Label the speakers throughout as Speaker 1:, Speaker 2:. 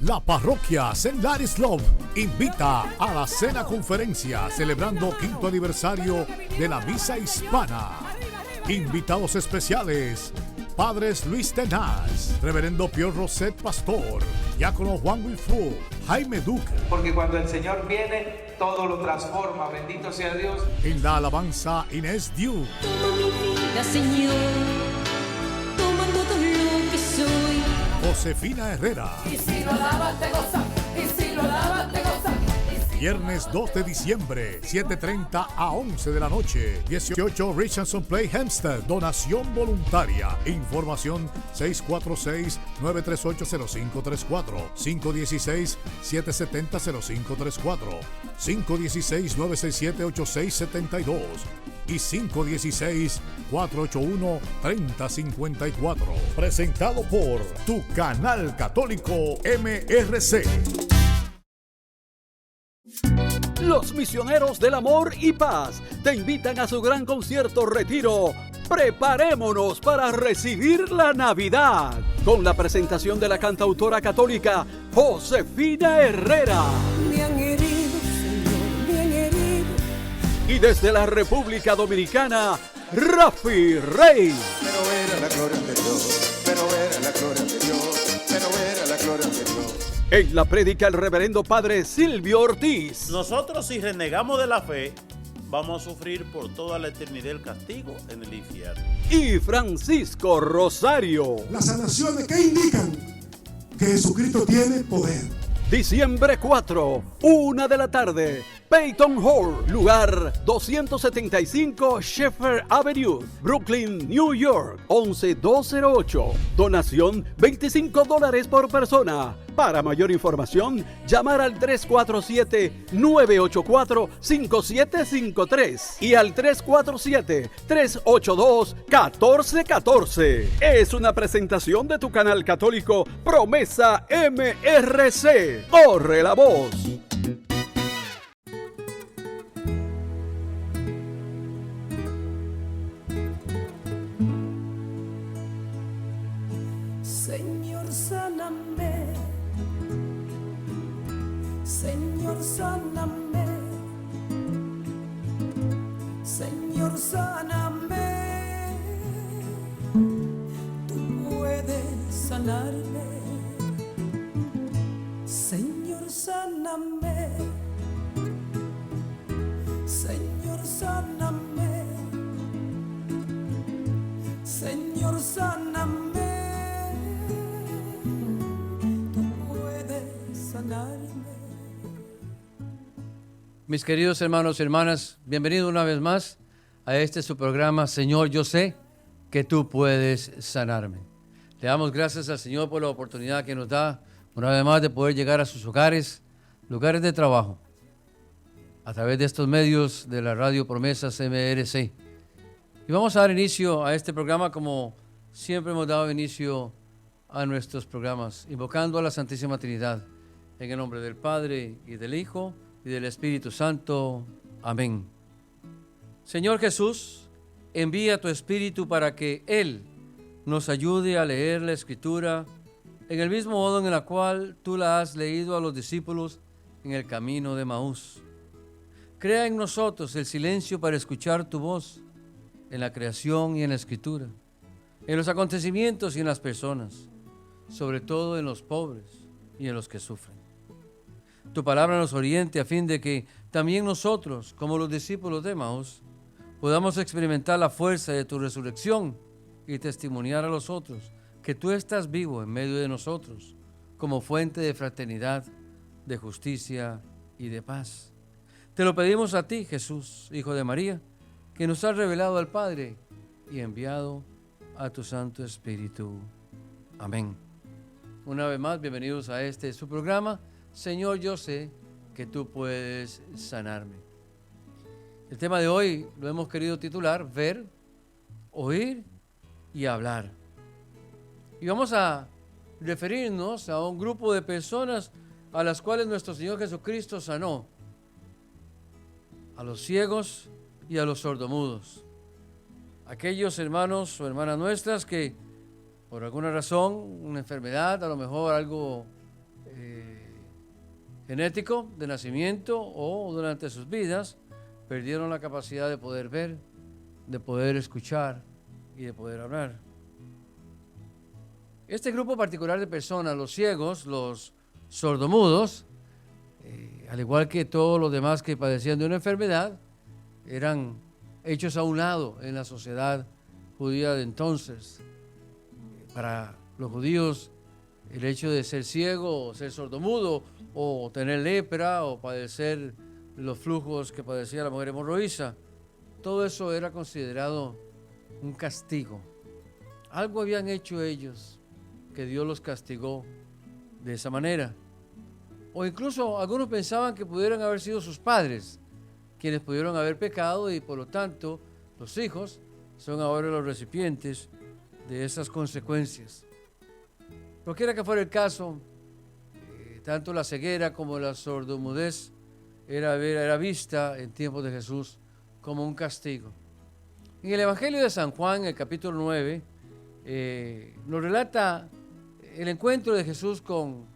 Speaker 1: La parroquia St. Ladislaw invita a la cena conferencia celebrando 5º aniversario de la misa hispana. Invitados especiales: Padres Luis Tenaz, Reverendo Pío Roset Pastor, Diácono Juan Wilfrú, Jaime Duque.
Speaker 2: Porque cuando el Señor viene, todo lo transforma. Bendito sea Dios.
Speaker 1: En la alabanza, Inés Diu.
Speaker 3: Toma mi vida, Señor. Toma todo lo que soy.
Speaker 1: Josefina Herrera.
Speaker 4: Y si lo alabas te gozas, y si lo alabas te gozas.
Speaker 1: Viernes 2 de diciembre, 7:30 a 11 de la noche. 18 Richardson Play Hempstead. Donación voluntaria. Información 646-938-0534. 516-770-0534. 516-967-8672. Y 516-481-3054. Presentado por Tu Canal Católico MRC.
Speaker 5: Los Misioneros del Amor y Paz te invitan a su gran concierto retiro. Preparémonos para recibir la Navidad con la presentación de la cantautora católica Josefina Herrera.
Speaker 4: Me han herido, Señor, me han herido.
Speaker 5: Y desde la República Dominicana, Rafi Rey.
Speaker 6: Pero era la gloria de Dios, pero era la gloria de Dios, pero era la gloria de Dios.
Speaker 5: En la prédica el reverendo padre Silvio Ortiz.
Speaker 7: Nosotros, si renegamos de la fe, vamos a sufrir por toda la eternidad el castigo en el infierno.
Speaker 5: Y Francisco Rosario.
Speaker 8: Las sanaciones que indican que Jesucristo tiene poder.
Speaker 5: Diciembre 4, 1 de la tarde, Peyton Hall, lugar 275 Sheffer Avenue, Brooklyn, New York, 11208. Donación $25 por persona. Para mayor información, llamar al 347-984-5753 y al 347-382-1414. Es una presentación de tu canal católico Promesa MRC. ¡Corre la voz!
Speaker 4: Señor, sáname. Señor, sáname. Señor, sáname. Tú puedes sanarme. Señor, sáname. Señor, sáname. Señor, sáname. Tú puedes sanarme.
Speaker 9: Mis queridos hermanos y hermanas, bienvenidos una vez más a este su programa, Señor, yo sé que tú puedes sanarme. Le damos gracias al Señor por la oportunidad que nos da una vez más de poder llegar a sus hogares, lugares de trabajo, a través de estos medios de la radio Promesas MRC. Y vamos a dar inicio a este programa como siempre hemos dado inicio a nuestros programas, invocando a la Santísima Trinidad, en el nombre del Padre y del Hijo y del Espíritu Santo. Amén. Señor Jesús, envía tu Espíritu para que Él nos ayude a leer la Escritura en el mismo modo en el cual tú la has leído a los discípulos en el camino de Maús. Crea en nosotros el silencio para escuchar tu voz en la creación y en la Escritura, en los acontecimientos y en las personas, sobre todo en los pobres y en los que sufren. Tu palabra nos oriente a fin de que también nosotros, como los discípulos de Maús, podamos experimentar la fuerza de tu resurrección y testimoniar a los otros que tú estás vivo en medio de nosotros como fuente de fraternidad, de justicia y de paz. Te lo pedimos a ti, Jesús, Hijo de María, que nos has revelado al Padre y enviado a tu Santo Espíritu. Amén. Una vez más, bienvenidos a este su programa, Señor, yo sé que tú puedes sanarme. El tema de hoy lo hemos querido titular Ver, Oír y Hablar. Y vamos a referirnos a un grupo de personas a las cuales nuestro Señor Jesucristo sanó: a los ciegos y a los sordomudos. Aquellos hermanos o hermanas nuestras que por alguna razón, una enfermedad, a lo mejor algo genético de nacimiento o durante sus vidas perdieron la capacidad de poder ver, de poder escuchar y de poder hablar. Este grupo particular de personas, los ciegos, los sordomudos, al igual que todos los demás que padecían de una enfermedad, eran hechos a un lado en la sociedad judía de entonces. Para los judíos, el hecho de ser ciego o ser sordomudo o tener lepra o padecer los flujos que padecía la mujer hemorroísa, todo eso era considerado un castigo. Algo habían hecho ellos que Dios los castigó de esa manera. O incluso algunos pensaban que pudieran haber sido sus padres quienes pudieron haber pecado y por lo tanto los hijos son ahora los recipientes de esas consecuencias. Cualquiera que fuera el caso, tanto la ceguera como la sordomudez era vista en tiempos de Jesús como un castigo. En el Evangelio de San Juan, el capítulo 9, nos relata el encuentro de Jesús con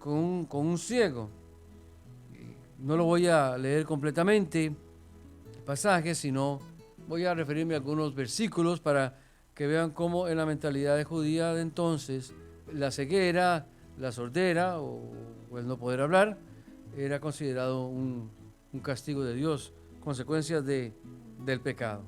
Speaker 9: un ciego. No lo voy a leer completamente el pasaje, sino voy a referirme a algunos versículos para que vean cómo en la mentalidad judía de entonces la ceguera, la sordera o el no poder hablar era considerado un castigo de Dios, consecuencias del pecado.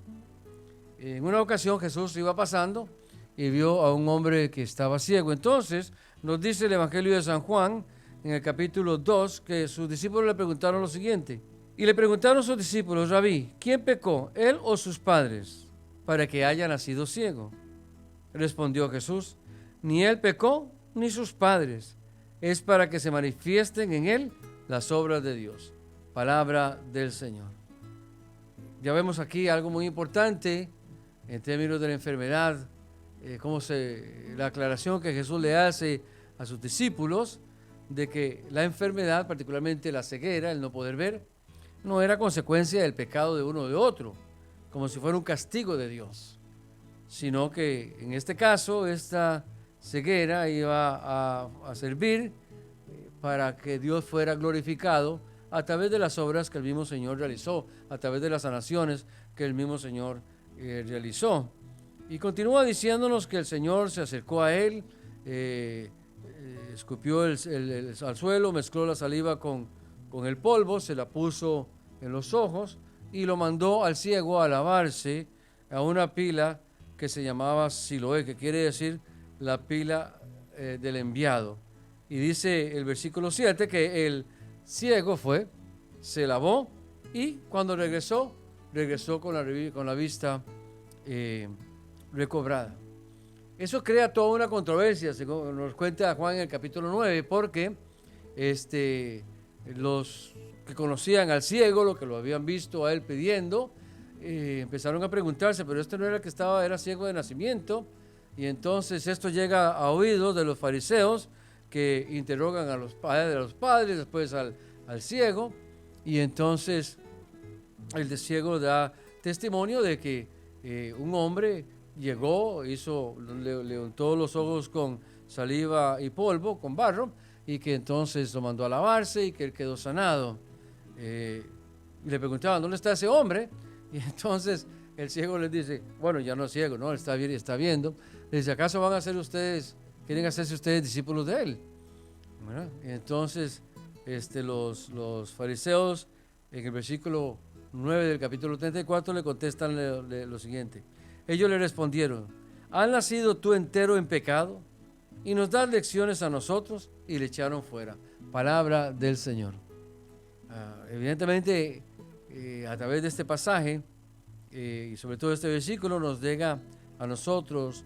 Speaker 9: En una ocasión Jesús iba pasando y vio a un hombre que estaba ciego. Entonces nos dice el Evangelio de San Juan en el capítulo 2 que sus discípulos le preguntaron lo siguiente. Y le preguntaron sus discípulos: Rabí, ¿quién pecó, él o sus padres, para que haya nacido ciego? Respondió Jesús: ni él pecó, ni sus padres. Es para que se manifiesten en él las obras de Dios. Palabra del Señor. Ya vemos aquí algo muy importante en términos de la enfermedad, la aclaración que Jesús le hace a sus discípulos de que la enfermedad, particularmente la ceguera, el no poder ver, no era consecuencia del pecado de uno o de otro, como si fuera un castigo de Dios, sino que en este caso esta ceguera iba a servir para que Dios fuera glorificado a través de las obras que el mismo Señor realizó, a través de las sanaciones que el mismo Señor realizó. Y continúa diciéndonos que el Señor se acercó a él, escupió al suelo, mezcló la saliva con el polvo, se la puso en los ojos y lo mandó al ciego a lavarse a una pila que se llamaba Siloé, que quiere decir la pila del enviado. Y dice el versículo 7 que el ciego fue, se lavó y cuando regresó con la vista recobrada. Eso crea toda una controversia, según nos cuenta Juan en el capítulo 9, porque los que conocían al ciego, los que lo habían visto a él pidiendo, empezaron a preguntarse, pero este no era el que era ciego de nacimiento. Y entonces esto llega a oídos de los fariseos, que interrogan a los padres, después al ciego, y entonces el de ciego da testimonio de que un hombre llegó, le untó los ojos con saliva y polvo, con barro, y que entonces lo mandó a lavarse y que él quedó sanado. Y le preguntaban: ¿dónde está ese hombre? Y entonces el ciego les dice: bueno, ya no es ciego, no, está bien, está viendo. Le dice: ¿acaso quieren hacerse ustedes discípulos de él? ¿Verdad? Y entonces los fariseos en el versículo 9 del capítulo 34 le contestan lo siguiente. Ellos le respondieron: ¿has nacido tú entero en pecado y nos das lecciones a nosotros? Y le echaron fuera. Palabra del Señor. Evidentemente, a través de este pasaje y sobre todo este versículo nos llega a nosotros,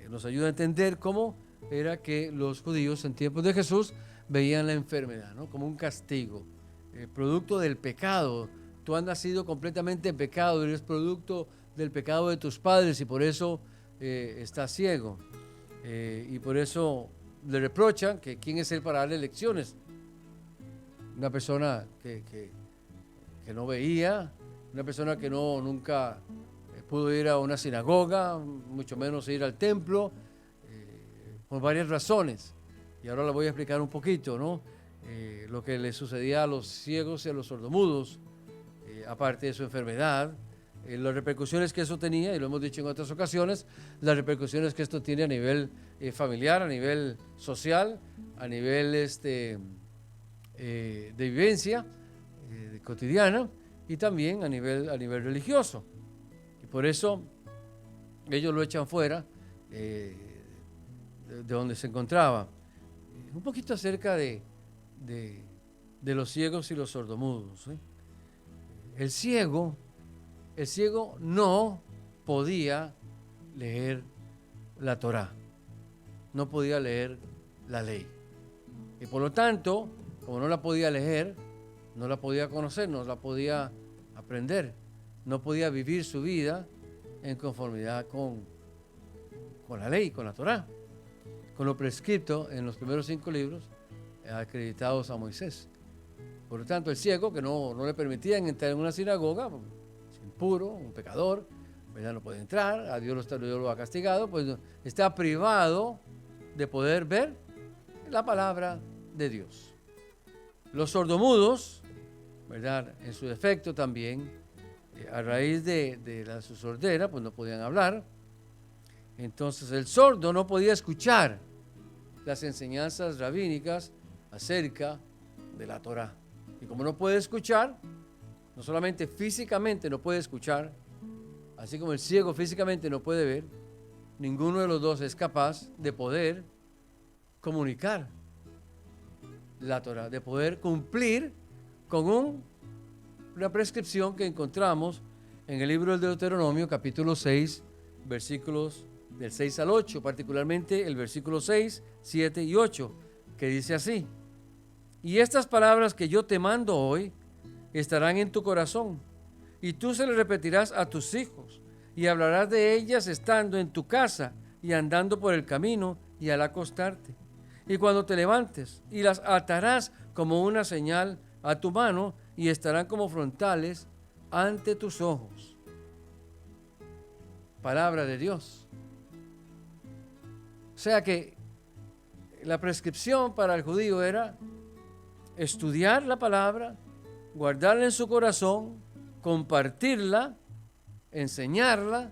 Speaker 9: nos ayuda a entender cómo era que los judíos en tiempos de Jesús veían la enfermedad, ¿no? Como un castigo, producto del pecado. Tú has nacido completamente en pecado, eres producto del pecado de tus padres y por eso estás ciego. Y por eso le reprochan que quién es él para darle lecciones. Una persona que no veía, una persona que nunca pudo ir a una sinagoga, mucho menos ir al templo, por varias razones. Y ahora le voy a explicar un poquito, ¿no? Lo que le sucedía a los ciegos y a los sordomudos, aparte de su enfermedad, las repercusiones que eso tenía, y lo hemos dicho en otras ocasiones, las repercusiones que esto tiene a nivel familiar, a nivel social, a nivel de vivencia cotidiana y también a nivel religioso. Y por eso ellos lo echan fuera de donde se encontraba. Un poquito acerca de los ciegos y los sordomudos. El ciego no podía leer la Torá, no podía leer la ley. Y por lo tanto, como no la podía leer, no la podía conocer, no la podía aprender, no podía vivir su vida en conformidad con la ley, con la Torá, con lo prescrito en los primeros 5 libros acreditados a Moisés. Por lo tanto, el ciego, que no le permitían entrar en una sinagoga, es impuro, un pecador, ¿verdad? No puede entrar, a Dios lo ha castigado, pues está privado de poder ver la palabra de Dios. Los sordomudos, ¿verdad? En su defecto también, a raíz de su sordera, pues no podían hablar. Entonces el sordo no podía escuchar las enseñanzas rabínicas acerca de la Torá. Y como no puede escuchar, no solamente físicamente no puede escuchar, así como el ciego físicamente no puede ver, ninguno de los dos es capaz de poder comunicar la Torá, de poder cumplir con una prescripción que encontramos en el libro del Deuteronomio, capítulo 6, versículos del 6 al 8, particularmente el versículo 6, 7 y 8, que dice así: y estas palabras que yo te mando hoy estarán en tu corazón, y tú se las repetirás a tus hijos, y hablarás de ellas estando en tu casa y andando por el camino y al acostarte, y cuando te levantes, y las atarás como una señal a tu mano, y estarán como frontales ante tus ojos. Palabra de Dios. O sea que la prescripción para el judío era estudiar la palabra, guardarla en su corazón, compartirla, enseñarla,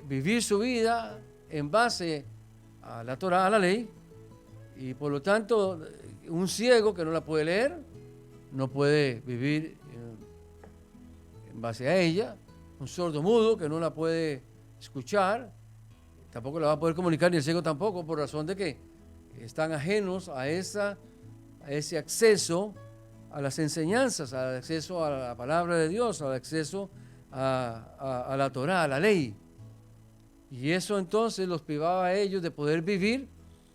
Speaker 9: vivir su vida en base a la Torá, a la ley, y por lo tanto un ciego que no la puede leer, no puede vivir en base a ella, un sordo mudo que no la puede escuchar, tampoco la va a poder comunicar, ni el ciego tampoco, por razón de que están ajenos a ese acceso a las enseñanzas, al acceso a la palabra de Dios, al acceso a la Torá, a la ley. Y eso entonces los privaba a ellos de poder vivir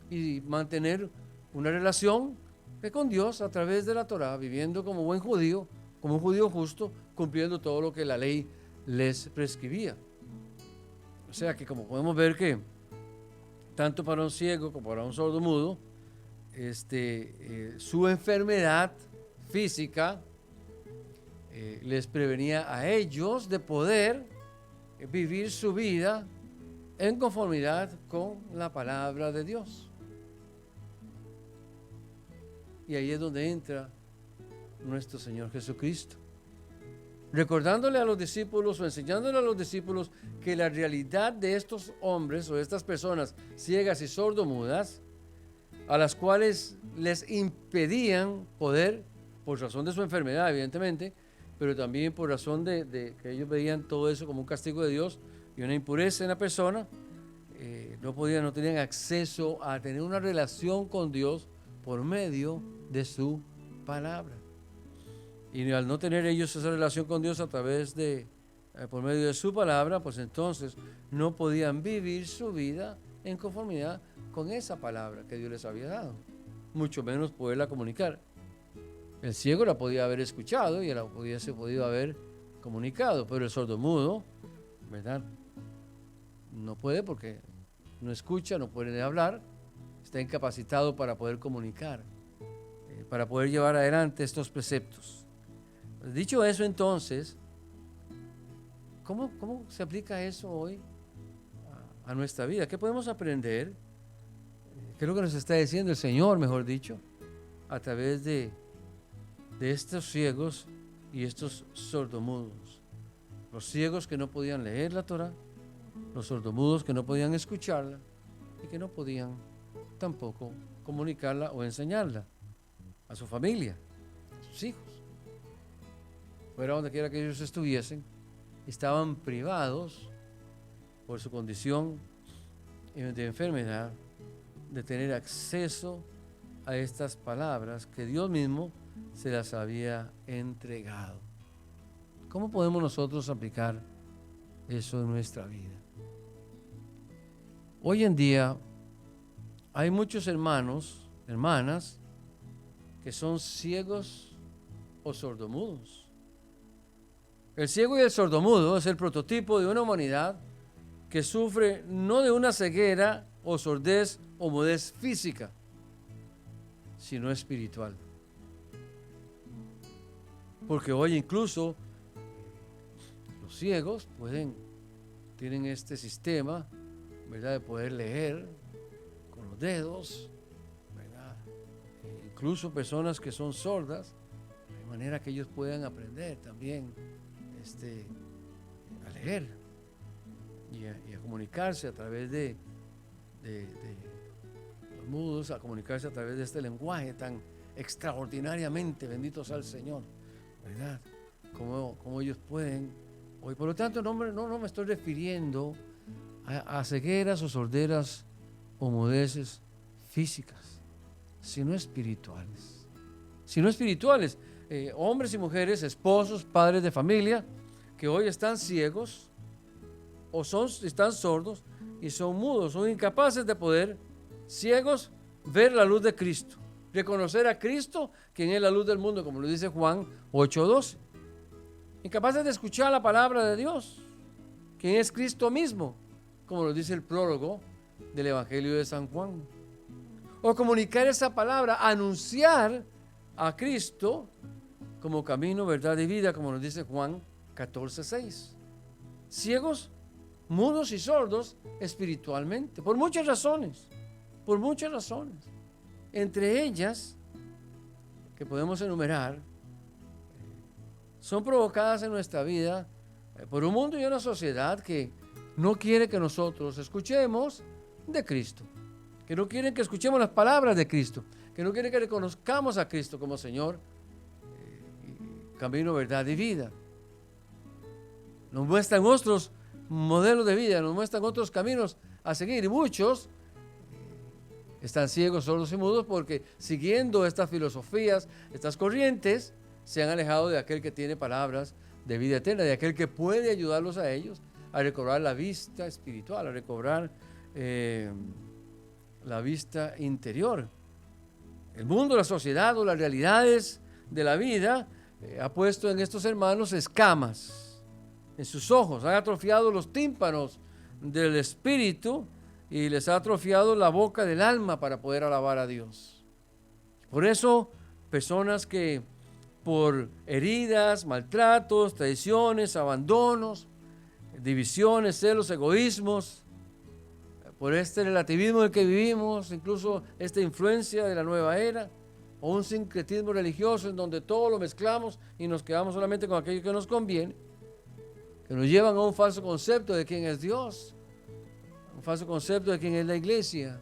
Speaker 9: y mantener una relación con Dios a través de la Torá, viviendo como buen judío, como un judío justo, cumpliendo todo lo que la ley les prescribía. O sea que, como podemos ver, que tanto para un ciego como para un sordo mudo, su enfermedad física les prevenía a ellos de poder vivir su vida en conformidad con la palabra de Dios. Y ahí es donde entra nuestro Señor Jesucristo, recordándole a los discípulos o enseñándole a los discípulos que la realidad de estos hombres o de estas personas ciegas y sordomudas, a las cuales les impedían poder, por razón de su enfermedad evidentemente, pero también por razón de que ellos veían todo eso como un castigo de Dios y una impureza en la persona, no tenían acceso a tener una relación con Dios por medio de su palabra. Y al no tener ellos esa relación con Dios a través por medio de su palabra, pues entonces no podían vivir su vida en conformidad con esa palabra que Dios les había dado, mucho menos poderla comunicar. El ciego la podía haber escuchado y la hubiese podido haber comunicado, pero el sordomudo, ¿verdad?, no puede, porque no escucha, no puede hablar, está incapacitado para poder comunicar, para poder llevar adelante estos preceptos. Dicho eso, entonces, ¿cómo se aplica eso hoy a nuestra vida? ¿Qué podemos aprender ¿Qué es lo que nos está diciendo el Señor, mejor dicho? A través de estos ciegos y estos sordomudos. Los ciegos que no podían leer la Torá, los sordomudos que no podían escucharla y que no podían tampoco comunicarla o enseñarla a su familia, a sus hijos. Fuera donde quiera que ellos estuviesen, estaban privados por su condición de enfermedad de tener acceso a estas palabras que Dios mismo se las había entregado. ¿Cómo podemos nosotros aplicar eso en nuestra vida? Hoy en día hay muchos hermanos, hermanas, que son ciegos o sordomudos. El ciego y el sordomudo es el prototipo de una humanidad que sufre no de una ceguera o sordez o mudez física, sino espiritual. Porque hoy incluso los ciegos tienen este sistema, ¿verdad?, de poder leer con los dedos, ¿verdad? Incluso personas que son sordas, de manera que ellos puedan aprender también a leer y a comunicarse a través de los mudos, a comunicarse a través de este lenguaje tan extraordinariamente, bendito sea el Señor, ¿verdad? Como ellos pueden hoy. Por lo tanto, no me estoy refiriendo a cegueras o sorderas o mudeces físicas, sino espirituales. Hombres y mujeres, esposos, padres de familia, que hoy están ciegos o están sordos y son mudos, son incapaces de poder, ciegos, ver la luz de Cristo, reconocer a Cristo, quien es la luz del mundo, como lo dice Juan 8:12. Incapaces de escuchar la palabra de Dios, quien es Cristo mismo, como lo dice el prólogo del Evangelio de San Juan. O comunicar esa palabra, anunciar a Cristo como camino, verdad y vida, como nos dice Juan 14:6. Ciegos, mudos y sordos espiritualmente, por muchas razones. Entre ellas, que podemos enumerar, son provocadas en nuestra vida por un mundo y una sociedad que no quiere que nosotros escuchemos de Cristo, que no quieren que escuchemos las palabras de Cristo, que no quieren que reconozcamos a Cristo como Señor, camino, verdad y vida. Nos muestran otros modelos de vida, nos muestran otros caminos a seguir, y muchos están ciegos, sordos y mudos porque siguiendo estas filosofías, estas corrientes, se han alejado de aquel que tiene palabras de vida eterna, de aquel que puede ayudarlos a ellos a recobrar la vista espiritual, a recobrar la vista interior. El mundo, la sociedad o las realidades de la vida ha puesto en estos hermanos escamas en sus ojos, han atrofiado los tímpanos del espíritu y les ha atrofiado la boca del alma para poder alabar a Dios. Por eso, personas que por heridas, maltratos, traiciones, abandonos, divisiones, celos, egoísmos, por este relativismo en el que vivimos, incluso esta influencia de la nueva era, o un sincretismo religioso en donde todo lo mezclamos y nos quedamos solamente con aquello que nos conviene, que nos llevan a un falso concepto de quién es Dios, un falso concepto de quién es la iglesia,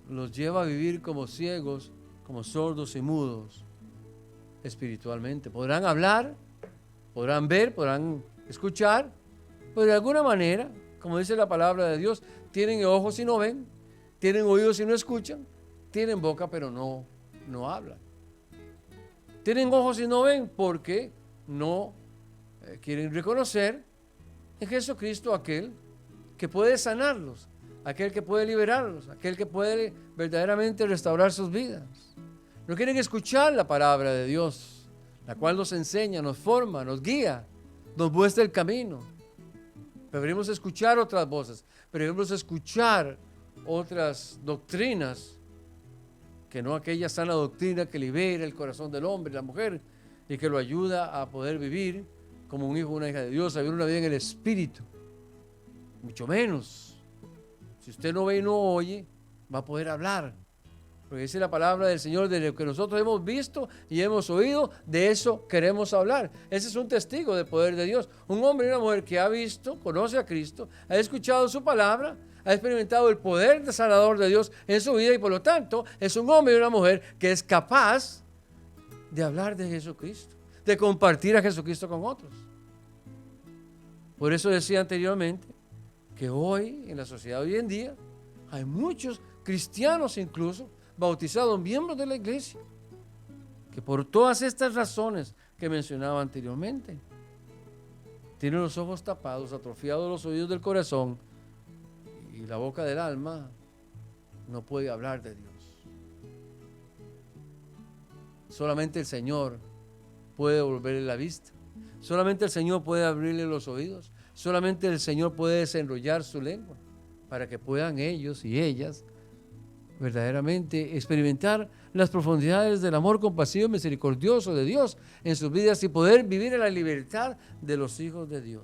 Speaker 9: los lleva a vivir como ciegos, como sordos y mudos espiritualmente. Podrán hablar, podrán ver, podrán escuchar, pero de alguna manera, como dice la palabra de Dios, tienen ojos y no ven, tienen oídos y no escuchan, tienen boca pero no hablan. Tienen ojos y no ven porque no quieren reconocer en Jesucristo aquel que puede sanarlos, aquel que puede liberarlos, aquel que puede verdaderamente restaurar sus vidas. No quieren escuchar la palabra de Dios, la cual nos enseña, nos forma, nos guía, nos muestra el camino. Preferimos escuchar otras voces, preferimos escuchar otras doctrinas que no aquella sana doctrina que libera el corazón del hombre y la mujer y que lo ayuda a poder vivir como un hijo o una hija de Dios, a vivir una vida en el Espíritu. Mucho menos. Si usted no ve y no oye, va a poder hablar. Porque dice la palabra del Señor, de lo que nosotros hemos visto y hemos oído, de eso queremos hablar. Ese es un testigo del poder de Dios. Un hombre y una mujer que ha visto, conoce a Cristo, ha escuchado su palabra, ha experimentado el poder sanador de Dios en su vida y por lo tanto es un hombre y una mujer que es capaz de hablar de Jesucristo, de compartir a Jesucristo con otros. Por eso decía anteriormente que hoy, en la sociedad de hoy en día, hay muchos cristianos incluso, bautizados, miembros de la iglesia, que por todas estas razones que mencionaba anteriormente, tienen los ojos tapados, atrofiados los oídos del corazón y la boca del alma no puede hablar de Dios. Solamente el Señor puede devolverle la vista, solamente el Señor puede abrirle los oídos, solamente el Señor puede desenrollar su lengua para que puedan ellos y ellas verdaderamente experimentar las profundidades del amor compasivo y misericordioso de Dios en sus vidas y poder vivir en la libertad de los hijos de Dios.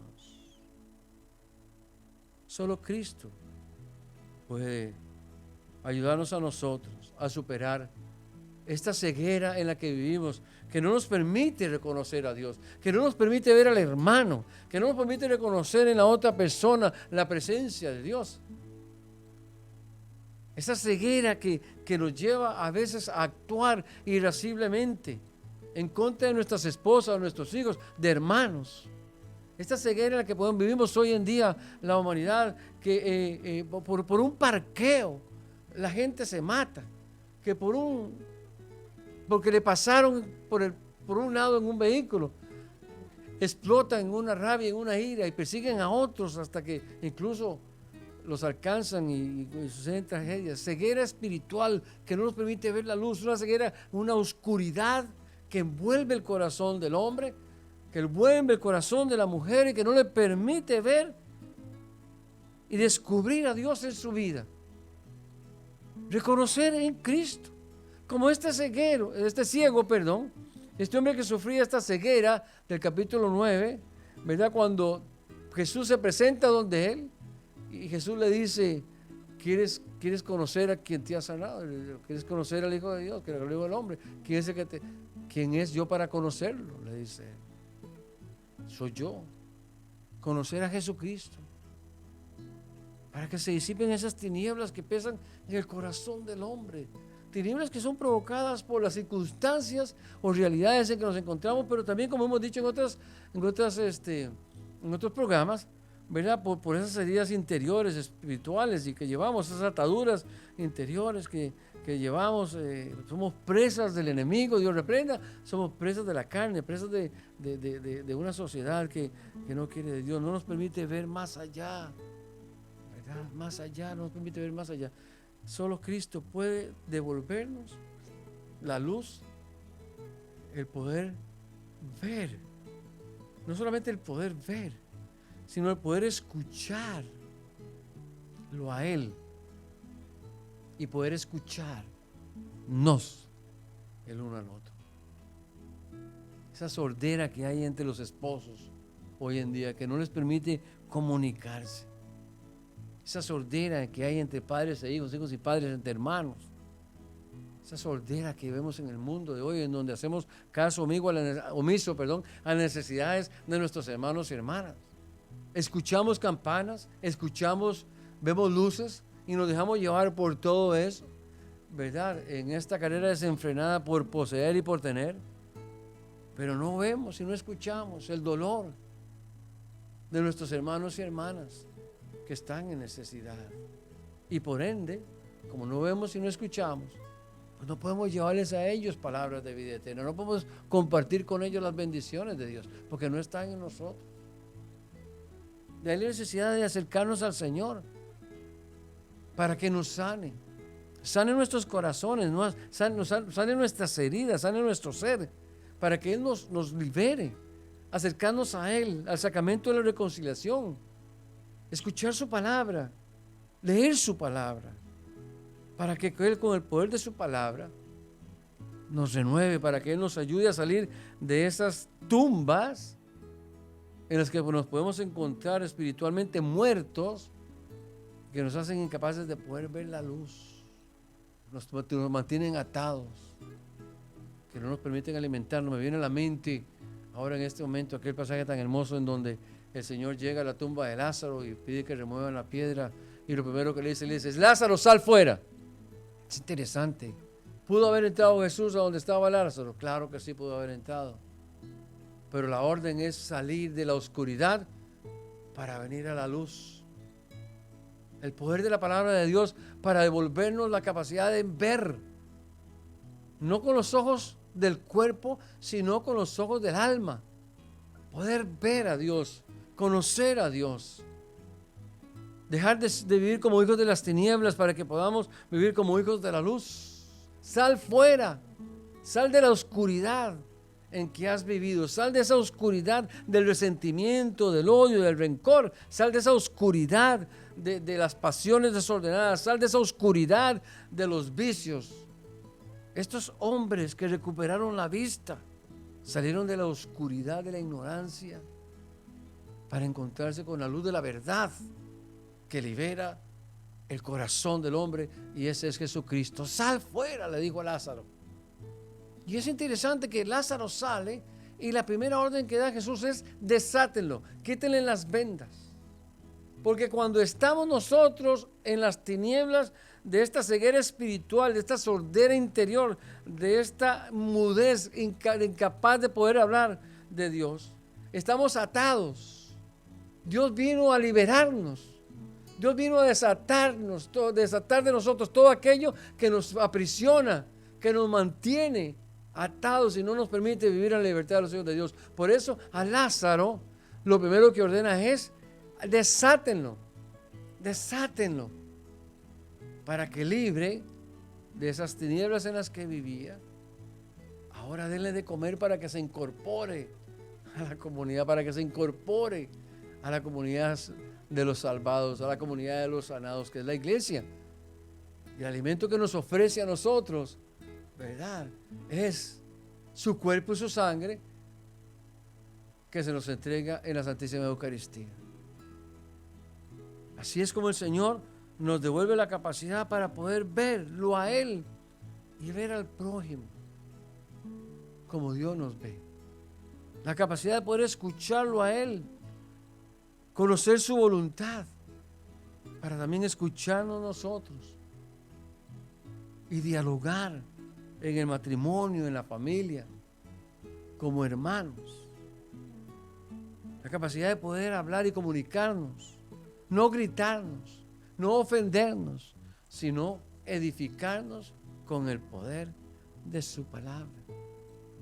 Speaker 9: Solo Cristo puede ayudarnos a nosotros a superar esta ceguera en la que vivimos, que no nos permite reconocer a Dios, que no nos permite ver al hermano, que no nos permite reconocer en la otra persona la presencia de Dios. Esa ceguera que nos lleva a veces a actuar irasciblemente en contra de nuestras esposas, de nuestros hijos, de hermanos. Esta ceguera en la que vivimos hoy en día la humanidad, que por un parqueo la gente se mata, que porque le pasaron por un lado en un vehículo, explotan en una rabia, en una ira y persiguen a otros hasta que incluso los alcanzan y suceden tragedias. Ceguera espiritual que no nos permite ver la luz, una ceguera, una oscuridad que envuelve el corazón del hombre, que envuelve el corazón de la mujer y que no le permite ver y descubrir a Dios en su vida. Reconocer en Cristo, como este ciego, este hombre que sufría esta ceguera del capítulo 9, ¿verdad? Cuando Jesús se presenta donde él, y Jesús le dice, ¿quieres conocer a quien te ha sanado? ¿Quieres conocer al Hijo de Dios, que es el Hijo del Hombre? ¿Quién es yo para conocerlo? Le dice, soy yo. Conocer a Jesucristo, para que se disipen esas tinieblas que pesan en el corazón del hombre. Tinieblas que son provocadas por las circunstancias o realidades en que nos encontramos, pero también, como hemos dicho en otros programas, ¿verdad? Por esas heridas interiores, espirituales, y que llevamos esas ataduras interiores que llevamos, somos presas del enemigo, Dios reprenda, somos presas de la carne, presas de una sociedad que no quiere de Dios, no nos permite ver más allá, ¿verdad? Más allá, no nos permite ver más allá. Solo Cristo puede devolvernos la luz, el poder ver, no solamente el poder ver, sino el poder escucharlo a Él y poder escucharnos el uno al otro. Esa sordera que hay entre los esposos hoy en día que no les permite comunicarse. Esa sordera que hay entre padres e hijos, hijos y padres entre hermanos. Esa sordera que vemos en el mundo de hoy, en donde hacemos caso omiso a necesidades de nuestros hermanos y hermanas. Escuchamos campanas, vemos luces y nos dejamos llevar por todo eso, ¿verdad? En esta carrera desenfrenada por poseer y por tener. Pero no vemos y no escuchamos el dolor de nuestros hermanos y hermanas que están en necesidad. Y por ende, como no vemos y no escuchamos, pues no podemos llevarles a ellos palabras de vida eterna, no podemos compartir con ellos las bendiciones de Dios, porque no están en nosotros. De ahí la necesidad de acercarnos al Señor para que nos sane nuestros corazones, sane nuestras heridas, sane nuestro ser, para que Él nos libere, acercarnos a Él, al sacramento de la reconciliación, escuchar su palabra, leer su palabra, para que Él, con el poder de su palabra, nos renueve, para que Él nos ayude a salir de esas tumbas en las que nos podemos encontrar espiritualmente muertos, que nos hacen incapaces de poder ver la luz. nos mantienen atados, que no nos permiten alimentarnos. Me viene a la mente ahora en este momento aquel pasaje tan hermoso en donde el Señor llega a la tumba de Lázaro y pide que remuevan la piedra, y lo primero que le dice, Lázaro, sal fuera. Es interesante. ¿Pudo haber entrado Jesús a donde estaba Lázaro? Claro que sí pudo haber entrado, pero la orden es salir de la oscuridad para venir a la luz. El poder de la palabra de Dios para devolvernos la capacidad de ver, no con los ojos del cuerpo, sino con los ojos del alma. Poder ver a Dios, conocer a Dios. Dejar de vivir como hijos de las tinieblas para que podamos vivir como hijos de la luz. Sal fuera, sal de la oscuridad en que has vivido, sal de esa oscuridad del resentimiento, del odio, del rencor, sal de esa oscuridad de las pasiones desordenadas, sal de esa oscuridad de los vicios. Estos hombres que recuperaron la vista salieron de la oscuridad de la ignorancia para encontrarse con la luz de la verdad que libera el corazón del hombre, y ese es Jesucristo. Sal fuera, le dijo a Lázaro. Y es interesante que Lázaro sale y la primera orden que da Jesús es desátenlo, quítenle las vendas. Porque cuando estamos nosotros en las tinieblas de esta ceguera espiritual, de esta sordera interior, de esta mudez incapaz de poder hablar de Dios, estamos atados. Dios vino a liberarnos. Dios vino a desatar de nosotros todo aquello que nos aprisiona, que nos mantiene atados y no nos permite vivir en la libertad de los hijos de Dios. Por eso a Lázaro lo primero que ordena es desátenlo para que libre de esas tinieblas en las que vivía. Ahora denle de comer para que se incorpore a la comunidad, para que se incorpore a la comunidad de los salvados, a la comunidad de los sanados, que es la iglesia. Y el alimento que nos ofrece a nosotros, ¿verdad?, es su cuerpo y su sangre que se nos entrega en la Santísima Eucaristía. Así es como el Señor nos devuelve la capacidad para poder verlo a Él y ver al prójimo como Dios nos ve. La capacidad de poder escucharlo a Él, conocer su voluntad, para también escucharnos nosotros y dialogar en el matrimonio, en la familia, como hermanos. La capacidad de poder hablar y comunicarnos, no gritarnos, no ofendernos, sino edificarnos con el poder de su palabra.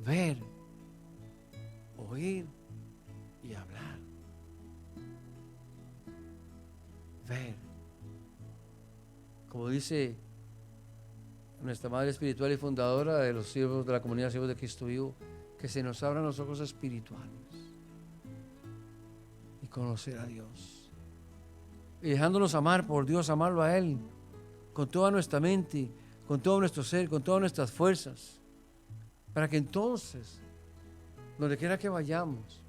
Speaker 9: Ver, oír y hablar. Ver. Como dice nuestra Madre Espiritual y Fundadora de los siervos de la comunidad Siervos de Cristo Vivo, que se nos abran los ojos espirituales y conocer a Dios. Y dejándonos amar por Dios, amarlo a Él con toda nuestra mente, con todo nuestro ser, con todas nuestras fuerzas, para que entonces, donde quiera que vayamos,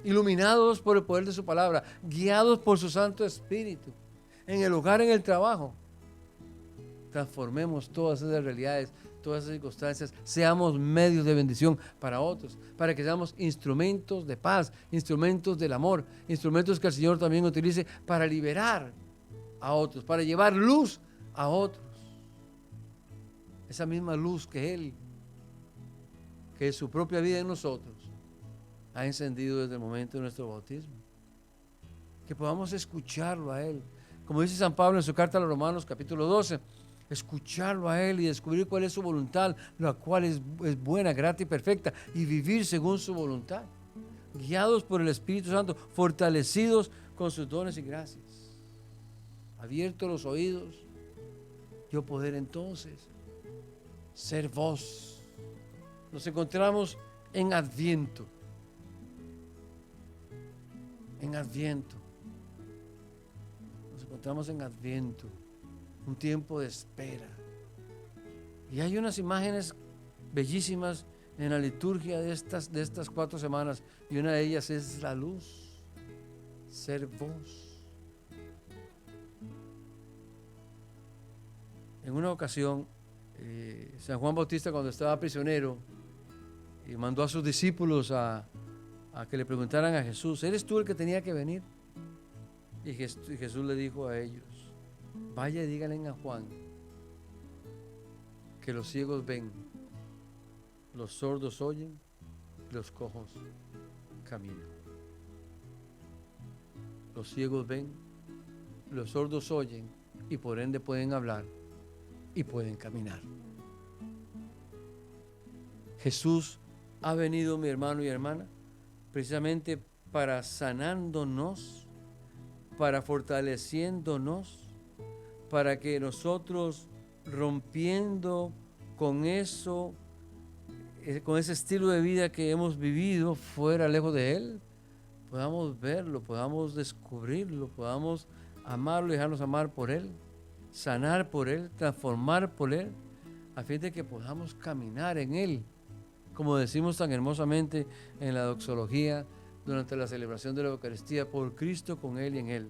Speaker 9: iluminados por el poder de su palabra, guiados por su Santo Espíritu, en el hogar, en el trabajo, transformemos todas esas realidades, todas esas circunstancias, seamos medios de bendición para otros, para que seamos instrumentos de paz, instrumentos del amor, instrumentos que el Señor también utilice para liberar a otros, para llevar luz a otros. Esa misma luz que Él, que es su propia vida en nosotros, ha encendido desde el momento de nuestro bautismo. Que podamos escucharlo a Él. Como dice San Pablo en su carta a los Romanos, capítulo 12, escucharlo a Él y descubrir cuál es su voluntad, la cual es buena, grata y perfecta, y vivir según su voluntad, guiados por el Espíritu Santo, fortalecidos con sus dones y gracias. Abiertos los oídos, yo poder entonces ser voz. Nos encontramos en Adviento. En Adviento. Nos encontramos en Adviento. Un tiempo de espera. Y hay unas imágenes bellísimas en la liturgia de estas 4 semanas. Y una de ellas es la luz. Ser voz. En una ocasión, San Juan Bautista, cuando estaba prisionero, mandó a sus discípulos a que le preguntaran a Jesús, ¿eres tú el que tenía que venir? Y Jesús le dijo a ellos, vaya y díganle a Juan que los ciegos ven, los sordos oyen, los cojos caminan. Los ciegos ven, los sordos oyen y por ende pueden hablar y pueden caminar. Jesús ha venido, mi hermano y hermana, precisamente para sanándonos, para fortaleciéndonos, para que nosotros, rompiendo con eso, con ese estilo de vida que hemos vivido fuera, lejos de Él, podamos verlo, podamos descubrirlo, podamos amarlo y dejarnos amar por Él, sanar por Él, transformar por Él, a fin de que podamos caminar en Él, como decimos tan hermosamente en la doxología durante la celebración de la Eucaristía, por Cristo, con Él y en Él.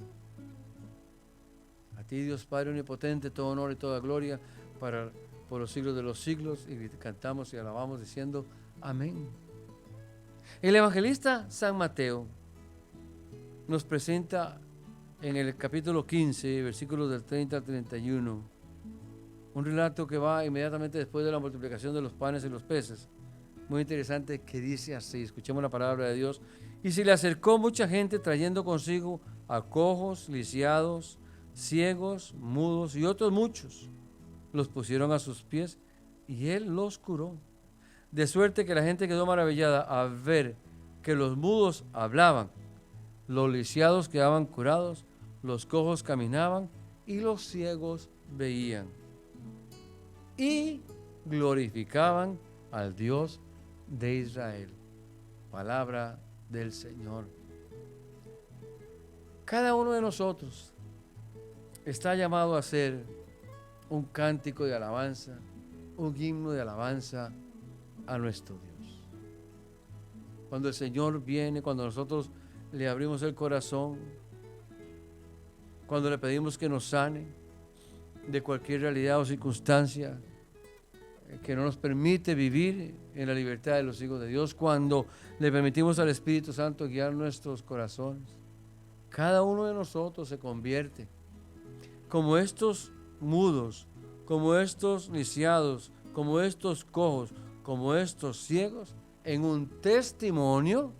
Speaker 9: A ti, Dios Padre Omnipotente, todo honor y toda gloria por los siglos de los siglos, y cantamos y alabamos diciendo amén. El evangelista San Mateo nos presenta en el capítulo 15, versículos del 30 al 31, un relato que va inmediatamente después de la multiplicación de los panes y los peces. Muy interesante, que dice así, escuchemos la palabra de Dios. Y se le acercó mucha gente trayendo consigo a cojos, lisiados, ciegos, mudos y otros muchos. Los pusieron a sus pies y él los curó. De suerte que la gente quedó maravillada al ver que los mudos hablaban, los lisiados quedaban curados, los cojos caminaban y los ciegos veían. Y glorificaban al Dios de Israel. Palabra del Señor. Cada uno de nosotros está llamado a ser un cántico de alabanza, un himno de alabanza a nuestro Dios. Cuando el Señor viene, cuando nosotros le abrimos el corazón, cuando le pedimos que nos sane de cualquier realidad o circunstancia que no nos permite vivir en la libertad de los hijos de Dios, cuando le permitimos al Espíritu Santo guiar nuestros corazones, cada uno de nosotros se convierte como estos mudos, como estos lisiados, como estos cojos, como estos ciegos, en un testimonio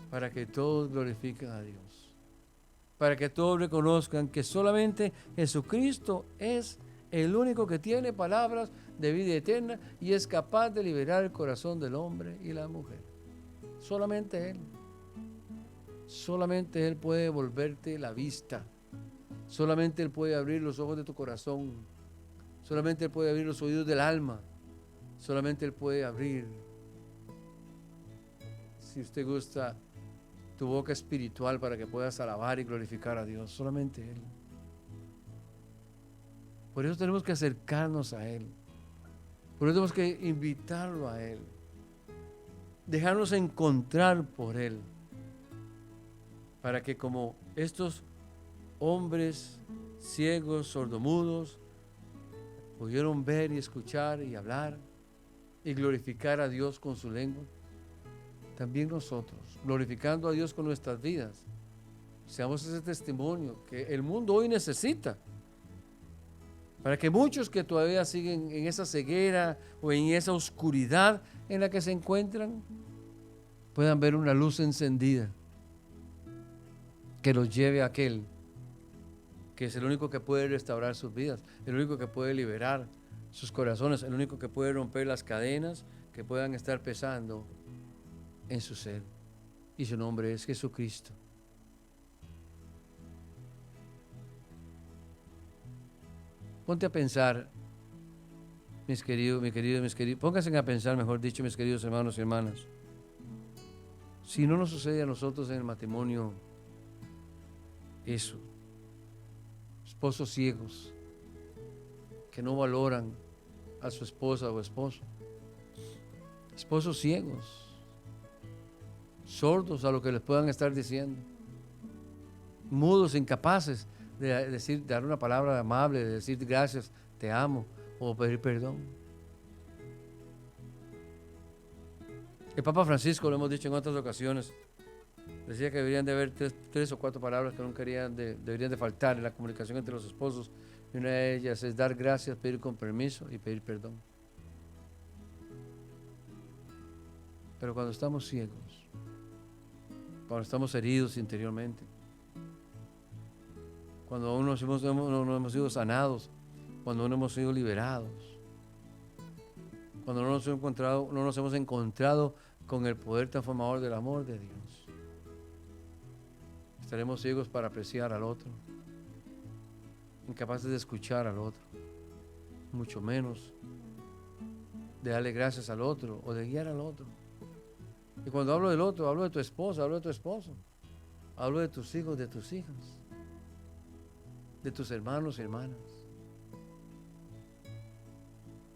Speaker 9: para que todos glorifiquen a Dios, para que todos reconozcan que solamente Jesucristo es el único que tiene palabras de vida eterna y es capaz de liberar el corazón del hombre y la mujer. Solamente Él. Solamente Él puede volverte la vista. Solamente Él puede abrir los ojos de tu corazón. Solamente Él puede abrir los oídos del alma. Solamente Él puede abrir, si usted gusta, tu boca espiritual para que puedas alabar y glorificar a Dios. Solamente Él. Por eso tenemos que acercarnos a Él. Por eso tenemos que invitarlo a Él. Dejarnos encontrar por Él. Para que como estos hombres ciegos, sordomudos, pudieron ver y escuchar y hablar y glorificar a Dios con su lengua, también nosotros, glorificando a Dios con nuestras vidas, seamos ese testimonio que el mundo hoy necesita, para que muchos que todavía siguen en esa ceguera o en esa oscuridad en la que se encuentran, puedan ver una luz encendida que los lleve a aquel que es el único que puede restaurar sus vidas, el único que puede liberar sus corazones, el único que puede romper las cadenas que puedan estar pesando en su ser. Y su nombre es Jesucristo. Ponte a pensar, mis queridos, pónganse a pensar, mejor dicho, mis queridos hermanos y hermanas, si no nos sucede a nosotros en el matrimonio eso, esposos ciegos que no valoran a su esposa o esposo, esposos ciegos, sordos a lo que les puedan estar diciendo, mudos, incapaces de decir, dar una palabra amable, de decir gracias, te amo, o pedir perdón. El Papa Francisco, lo hemos dicho en otras ocasiones, decía que deberían de haber tres o cuatro palabras que nunca deberían de faltar en la comunicación entre los esposos, y una de ellas es dar gracias, pedir con permiso y pedir perdón. Pero cuando estamos ciegos, cuando estamos heridos interiormente, cuando aún no hemos sido sanados, cuando no hemos sido liberados, cuando no nos hemos encontrado con el poder transformador del amor de Dios, estaremos ciegos para apreciar al otro, incapaces de escuchar al otro, mucho menos de darle gracias al otro o de guiar al otro. Y cuando hablo del otro, hablo de tu esposa, hablo de tu esposo, hablo de tus hijos, de tus hijas, de tus hermanos y hermanas.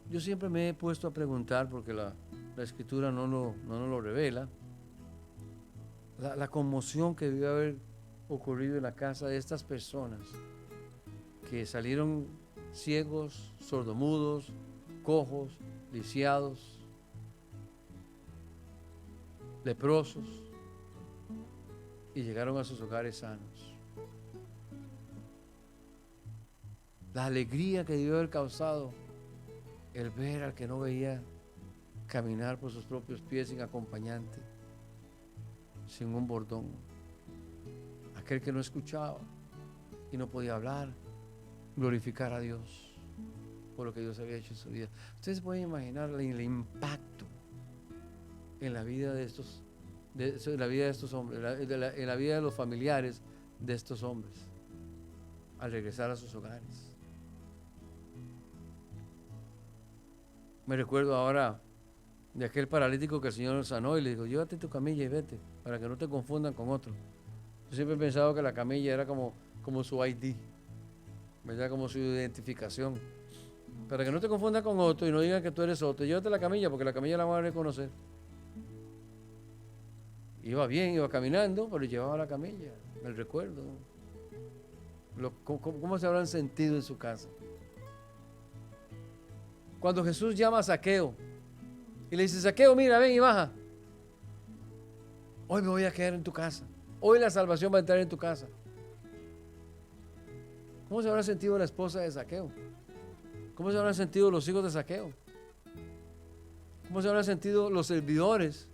Speaker 9: Yo siempre me he puesto a preguntar, porque la Escritura no nos lo revela, la conmoción que debió haber ocurrido en la casa de estas personas que salieron ciegos, sordomudos, cojos, lisiados, leprosos, y llegaron a sus hogares sanos. La alegría que debió haber causado el ver al que no veía caminar por sus propios pies sin acompañante, sin un bordón, aquel que no escuchaba y no podía hablar, glorificar a Dios por lo que Dios había hecho en su vida. Ustedes pueden imaginar el impacto en la vida de estos, en la vida de estos hombres, en la vida de los familiares de estos hombres al regresar a sus hogares. Me recuerdo ahora de aquel paralítico que el Señor sanó y le dijo, llévate tu camilla y vete, para que no te confundan con otro. Yo siempre he pensado que la camilla era como su ID, ¿verdad? Como su identificación. Para que no te confundan con otro y no digan que tú eres otro, llévate la camilla, porque la camilla la van a reconocer. Iba bien, iba caminando, pero llevaba la camilla, me recuerdo. ¿Cómo se habrán sentido en su casa? Cuando Jesús llama a Zaqueo y le dice, Zaqueo, mira, ven y baja. Hoy me voy a quedar en tu casa. Hoy la salvación va a entrar en tu casa. ¿Cómo se habrá sentido la esposa de Zaqueo? ¿Cómo se habrán sentido los hijos de Zaqueo? ¿Cómo se habrán sentido los servidores?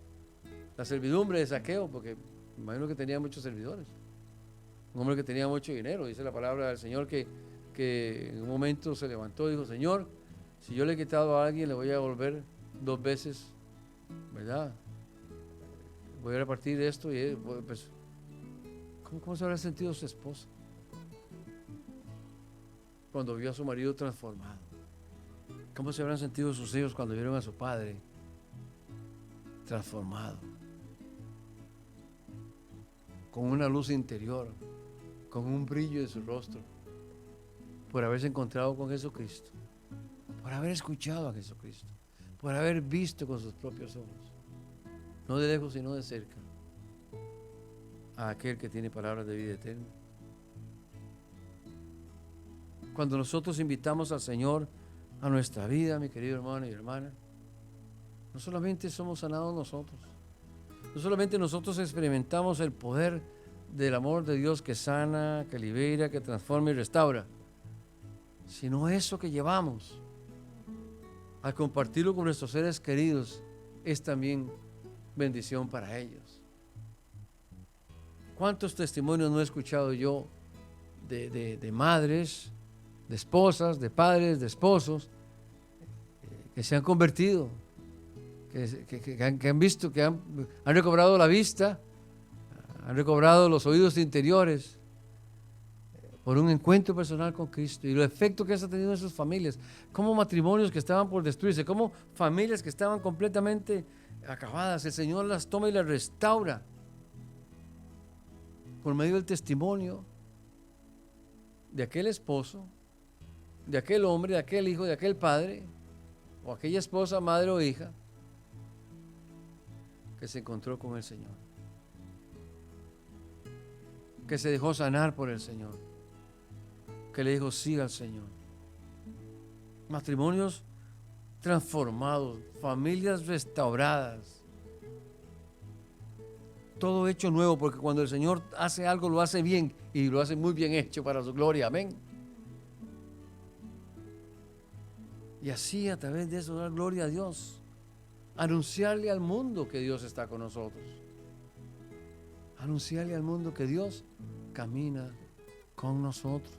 Speaker 9: La servidumbre de Zaqueo, porque me imagino que tenía muchos servidores. Un hombre que tenía mucho dinero. Dice la palabra del Señor que en un momento se levantó y dijo, Señor, si yo le he quitado a alguien, le voy a devolver 2 veces, ¿verdad? Voy a repartir esto y pues, ¿cómo se habrá sentido su esposa cuando vio a su marido transformado? ¿Cómo se habrán sentido sus hijos cuando vieron a su padre transformado? Con una luz interior, con un brillo en su rostro, por haberse encontrado con Jesucristo, por haber escuchado a Jesucristo, por haber visto con sus propios ojos, no de lejos sino de cerca, a aquel que tiene palabras de vida eterna. Cuando nosotros invitamos al Señor a nuestra vida, mi querido hermano y hermana, no solamente somos sanados nosotros, no solamente nosotros experimentamos el poder del amor de Dios que sana, que libera, que transforma y restaura, sino eso que llevamos al compartirlo con nuestros seres queridos es también bendición para ellos. ¿Cuántos testimonios no he escuchado yo de madres, de esposas, de padres, de esposos que se han convertido, que han visto, que han recobrado la vista, han recobrado los oídos interiores por un encuentro personal con Cristo y los efectos que eso ha tenido en sus familias, como matrimonios que estaban por destruirse, como familias que estaban completamente acabadas, el Señor las toma y las restaura por medio del testimonio de aquel esposo, de aquel hombre, de aquel hijo, de aquel padre, o aquella esposa, madre o hija, que se encontró con el Señor. que se dejó sanar por el Señor, que le dijo sí al Señor. Matrimonios transformados, familias restauradas, todo hecho nuevo, porque cuando el Señor hace algo lo hace bien y lo hace muy bien hecho para su gloria, amén. Y así a través de eso dar gloria a Dios, anunciarle al mundo que Dios está con nosotros, anunciarle al mundo que Dios camina con nosotros.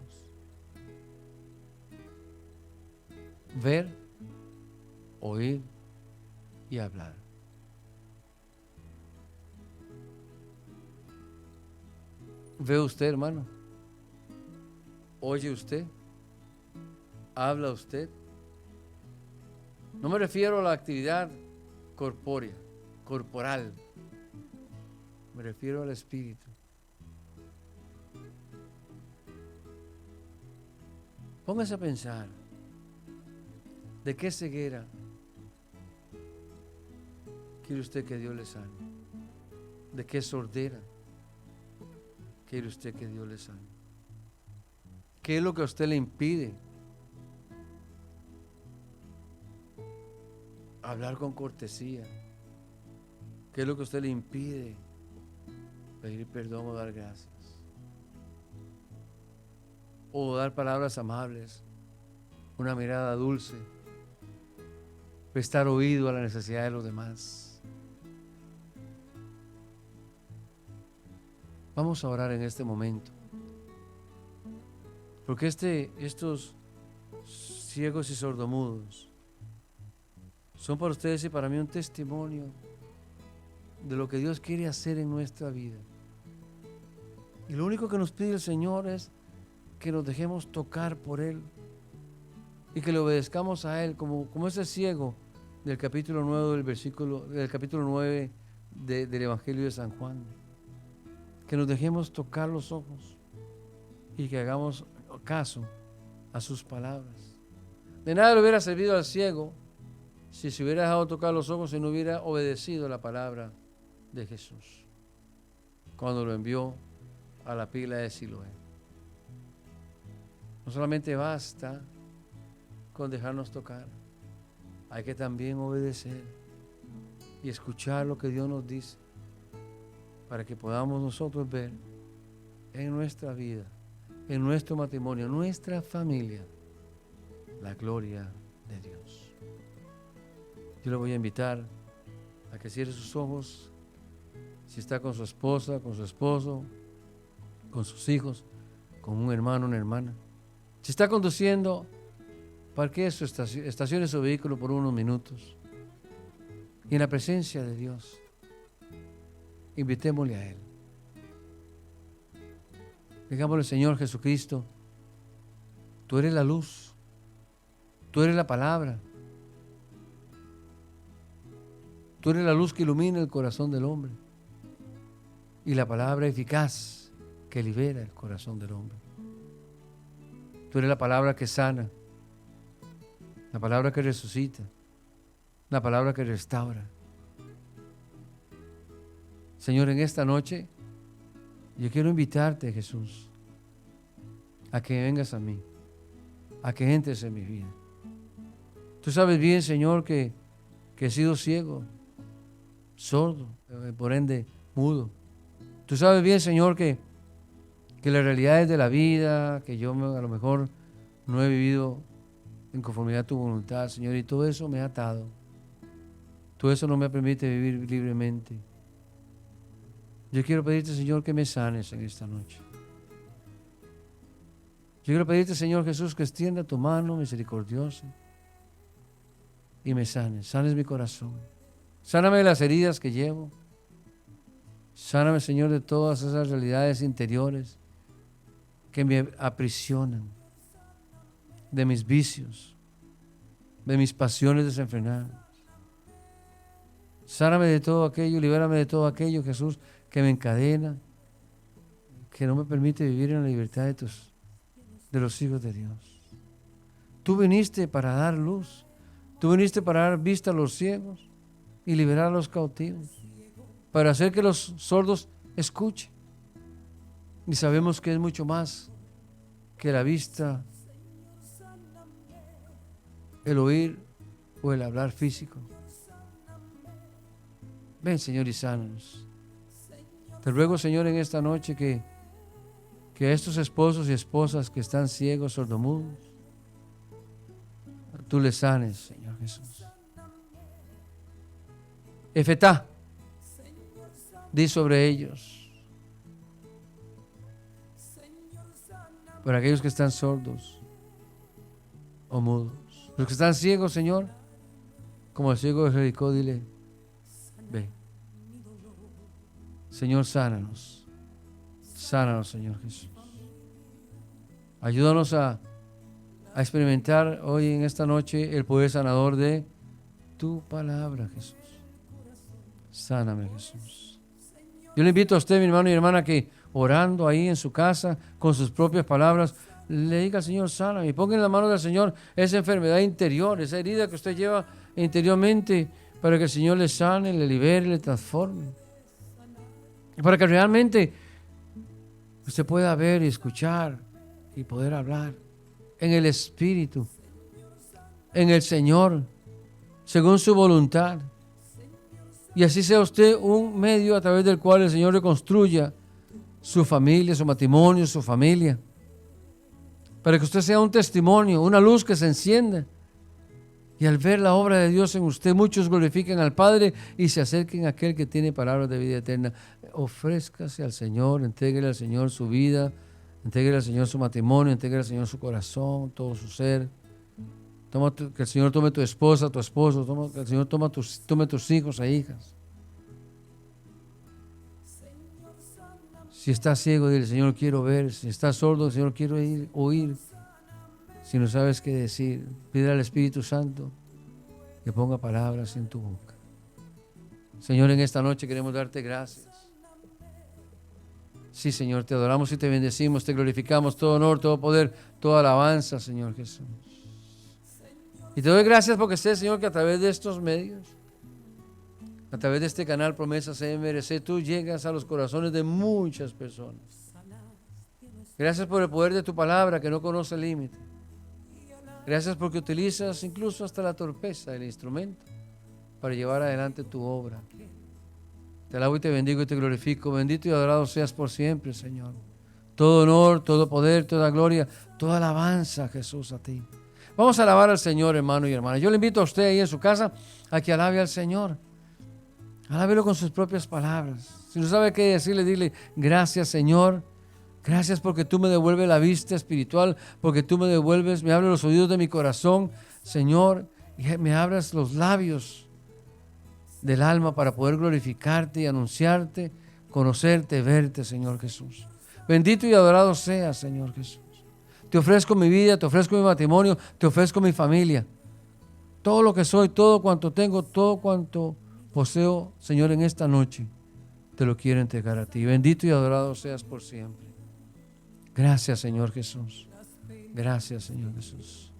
Speaker 9: Ver, oír y hablar. ¿Ve usted, hermano? ¿Oye usted? ¿Habla usted? No me refiero a la actividad corpórea, corporal. Me refiero al espíritu. Póngase a pensar. ¿De qué ceguera quiere usted que Dios le sane? ¿De qué sordera quiere usted que Dios le sane? ¿Qué es lo que a usted le impide hablar con cortesía? ¿Qué es lo que a usted le impide pedir perdón o dar gracias? O dar palabras amables, una mirada dulce, prestar oído a la necesidad de los demás. Vamos a orar en este momento, porque estos ciegos y sordomudos son para ustedes y para mí un testimonio de lo que Dios quiere hacer en nuestra vida. Y lo único que nos pide el Señor es que nos dejemos tocar por Él y que le obedezcamos a Él, como ese ciego del capítulo 9 del capítulo 9 del Evangelio de San Juan. Que nos dejemos tocar los ojos y que hagamos caso a sus palabras. De nada le hubiera servido al ciego si se hubiera dejado tocar los ojos y no hubiera obedecido la palabra de Jesús cuando lo envió a la pila de Siloé. No solamente basta con dejarnos tocar, hay que también obedecer y escuchar lo que Dios nos dice para que podamos nosotros ver en nuestra vida, en nuestro matrimonio, en nuestra familia, la gloria de Dios. Yo le voy a invitar a que cierre sus ojos, si está con su esposa, con su esposo, con sus hijos, con un hermano, una hermana. Si está conduciendo, parquee su estacione su vehículo por unos minutos y en la presencia de Dios invitémosle a Él. Digámosle: Señor Jesucristo, tú eres la luz, tú eres la palabra, tú eres la luz que ilumina el corazón del hombre y la palabra eficaz que libera el corazón del hombre. Tú eres la palabra que sana, la palabra que resucita, la palabra que restaura. Señor, en esta noche yo quiero invitarte, Jesús, a que vengas a mí, a que entres en mi vida. Tú sabes bien, Señor, que he sido ciego, sordo, por ende mudo. Tú sabes bien, Señor, que las realidades de la vida, que yo a lo mejor no he vivido en conformidad a tu voluntad, Señor, y todo eso me ha atado. Todo eso no me permite vivir libremente. Yo quiero pedirte, Señor, que me sanes en esta noche. Yo quiero pedirte, Señor Jesús, que extienda tu mano misericordiosa y me sanes mi corazón. Sáname de las heridas que llevo. Sáname, Señor, de todas esas realidades interiores que me aprisionan, de mis vicios, de mis pasiones desenfrenadas. Sáname de todo aquello, libérame de todo aquello, Jesús, que me encadena, que no me permite vivir en la libertad de los hijos de Dios. Tú viniste para dar luz, tú viniste para dar vista a los ciegos y liberar a los cautivos, para hacer que los sordos escuchen. Y sabemos que es mucho más que la vista, el oír o el hablar físico. Ven, Señor, y sánanos. Te ruego, Señor, en esta noche que estos esposos y esposas que están ciegos, sordomudos, tú les sanes, Señor Jesús. Efetá, di sobre ellos. Para aquellos que están sordos o mudos. Los que están ciegos, Señor, como el ciego de Jericó, dile, ve. Señor, sánanos. Sánanos, Señor Jesús. Ayúdanos a experimentar hoy en esta noche el poder sanador de tu palabra, Jesús. Sáname, Jesús. Yo le invito a usted, mi hermano y hermana, que orando ahí en su casa, con sus propias palabras, le diga al Señor, sáname. Y ponga en la mano del Señor esa enfermedad interior, esa herida que usted lleva interiormente, para que el Señor le sane, le libere, le transforme. Y para que realmente usted pueda ver y escuchar y poder hablar en el Espíritu, en el Señor, según su voluntad. Y así sea usted un medio a través del cual el Señor reconstruya su familia, su matrimonio, su familia. Para que usted sea un testimonio, una luz que se encienda. Y al ver la obra de Dios en usted, muchos glorifiquen al Padre y se acerquen a aquel que tiene palabras de vida eterna. Ofrézcase al Señor, entréguele al Señor su vida, entréguele al Señor su matrimonio, entréguele al Señor su corazón, todo su ser. Que el Señor tome tu esposa, tu esposo, que el Señor tome tus hijos e hijas. Si estás ciego, dile, Señor, quiero ver. Si estás sordo, Señor, quiero oír. Si no sabes qué decir, pide al Espíritu Santo que ponga palabras en tu boca. Señor, en esta noche queremos darte gracias. Sí, Señor, te adoramos y te bendecimos, te glorificamos, todo honor, todo poder, toda alabanza, Señor Jesús. Y te doy gracias porque sé, Señor, que a través de estos medios, a través de este canal Promesas MRC, tú llegas a los corazones de muchas personas. Gracias por el poder de tu palabra que no conoce límite. Gracias porque utilizas incluso hasta la torpeza del instrumento para llevar adelante tu obra. Te alabo y te bendigo y te glorifico. Bendito y adorado seas por siempre, Señor. Todo honor, todo poder, toda gloria, toda alabanza, Jesús, a ti. Vamos a alabar al Señor, hermano y hermana. Yo le invito a usted ahí en su casa a que alabe al Señor. Alábelo con sus propias palabras. Si no sabe qué decirle, dile, gracias, Señor. Gracias porque tú me devuelves la vista espiritual, porque tú me abres los oídos de mi corazón, Señor, y me abras los labios del alma para poder glorificarte y anunciarte, conocerte, verte, Señor Jesús. Bendito y adorado seas, Señor Jesús. Te ofrezco mi vida, te ofrezco mi matrimonio, te ofrezco mi familia. Todo lo que soy, todo cuanto tengo, todo cuanto poseo, Señor, en esta noche, te lo quiero entregar a ti. Bendito y adorado seas por siempre. Gracias, Señor Jesús. Gracias, Señor Jesús.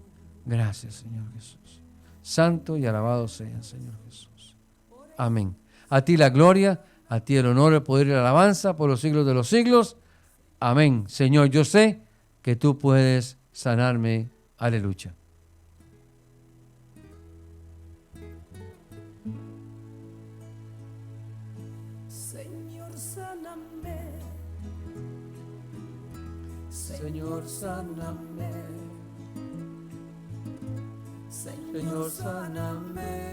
Speaker 9: Gracias, Señor Jesús. Santo y alabado sea, Señor Jesús. Amén. A ti la gloria, a ti el honor, el poder y la alabanza por los siglos de los siglos. Amén. Señor, yo sé que tú puedes sanarme. Aleluya.
Speaker 4: Señor, sáname.
Speaker 9: Señor, sáname. Señor, sáname.